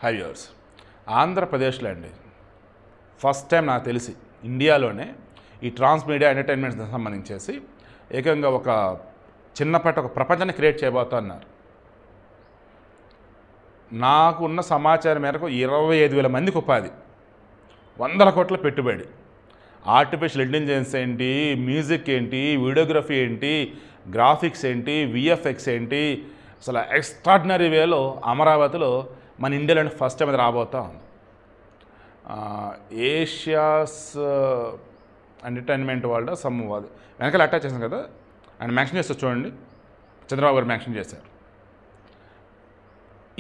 High viewers, ఆంధ్రప్రదేశ్లో అండి first time నాకు తెలిసి ఇండియాలోనే ఈ ట్రాన్స్మీడియా ఎంటర్టైన్మెంట్స్ సంబంధించేసి ఏకంగా ఒక చిన్నపాటి ఒక ప్రపంచాన్ని క్రియేట్ చేయబోతున్నారు. నాకు ఉన్న సమాచారం మేరకు 25,000 మందికి ఉపాధి, 100 కోట్ల పెట్టుబడి, ఆర్టిఫిషియల్ ఇంటెలిజెన్స్ ఏంటి, మ్యూజిక్ ఏంటి, వీడియోగ్రఫీ ఏంటి, గ్రాఫిక్స్ ఏంటి, విఎఫ్ఎక్స్ ఏంటి, అసలు ఎక్స్ట్రాడినరీ వేలో అమరావతిలో మన ఇండియాలోనే ఫస్ట్ టైం అది రాబోతా ఉంది. ఏషియాస్ ఎంటర్టైన్మెంట్ వాళ్ళ అది వెనకాల అటాచ్ చేశాను కదా, ఆయన మ్యాక్షన్ చేస్తారు చూడండి, చంద్రబాబు గారు మ్యాక్షన్ చేశారు.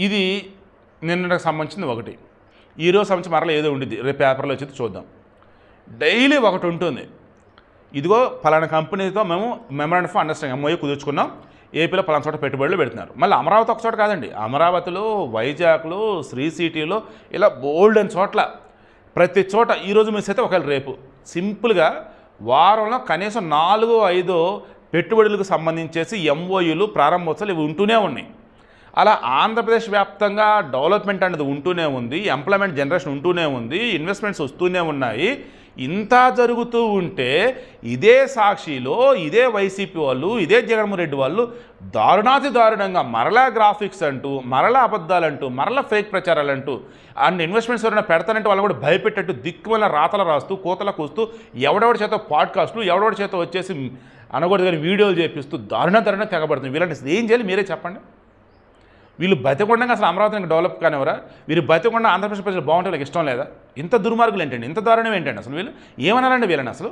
ఇది నిన్నటికి సంబంధించింది ఒకటి, ఈరోజు సంబంధించి మరలా ఏదో ఉండిద్ది, రేపు పేపర్లో వచ్చేది చూద్దాం. డైలీ ఒకటి ఉంటుంది, ఇదిగో ఫలానా కంపెనీతో మేము మెమరాండం ఆఫ్ అండర్స్టాండింగ్ ఎంఓయూ కుదుర్చుకున్నాం, ఏపీలో పలానా చోట పెట్టుబడులు పెడుతున్నారు. మళ్ళీ అమరావతి ఒక చోట కాదండి, అమరావతిలో, వైజాగ్లో, శ్రీ సిటీలో, ఇలా బోల్డ్ అని చోట్ల, ప్రతి చోట ఈరోజు మిస్ అయితే ఒకవేళ రేపు సింపుల్గా వారంలో కనీసం 4-5 పెట్టుబడులకు సంబంధించేసి ఎంఓయూలు, ప్రారంభోత్సవాలు ఇవి ఉంటూనే ఉన్నాయి. అలా ఆంధ్రప్రదేశ్ వ్యాప్తంగా డెవలప్మెంట్ అనేది ఉంటూనే ఉంది, ఎంప్లాయ్మెంట్ జనరేషన్ ఉంటూనే ఉంది, ఇన్వెస్ట్మెంట్స్ వస్తూనే ఉన్నాయి. ఇంత జరుగుతూ ఉంటే ఇదే సాక్షిలో ఇదే వైసీపీ వాళ్ళు, ఇదే జగన్మోహన్ రెడ్డి వాళ్ళు దారుణాతి దారుణంగా మరలా గ్రాఫిక్స్ అంటూ, మరలా అబద్ధాలంటూ, మరలా ఫేక్ ప్రచారాలంటూ, అండ్ ఇన్వెస్ట్మెంట్స్ ఎవరైనా పెడతానంటే వాళ్ళు కూడా భయపెట్టట్టు దిక్కువల్ల రాతలు రాస్తూ, కోతల కూస్తూ, ఎవడెవడి చేత పాడ్కాస్టులు, ఎవడెవడి చేత వచ్చేసి అనకూడదు కానీ వీడియోలు చేపిస్తూ దారుణంగా తెగబడుతుంది. వీళ్ళంటే ఏం చేయాలి మీరే చెప్పండి. వీళ్ళు బతికొండగా అసలు అమరావతిని డెవలప్ కానివరా? వీరు బతికొండ ఆంధ్రప్రదేశ్ ప్రజలు బాగుంటే వాళ్ళకి ఇష్టం లేదా? ఇంత దుర్మార్గులు ఏంటండి, ఇంత దారుణం ఏంటండి? అసలు వీళ్ళు ఏమనాలండి వీళ్ళని అసలు?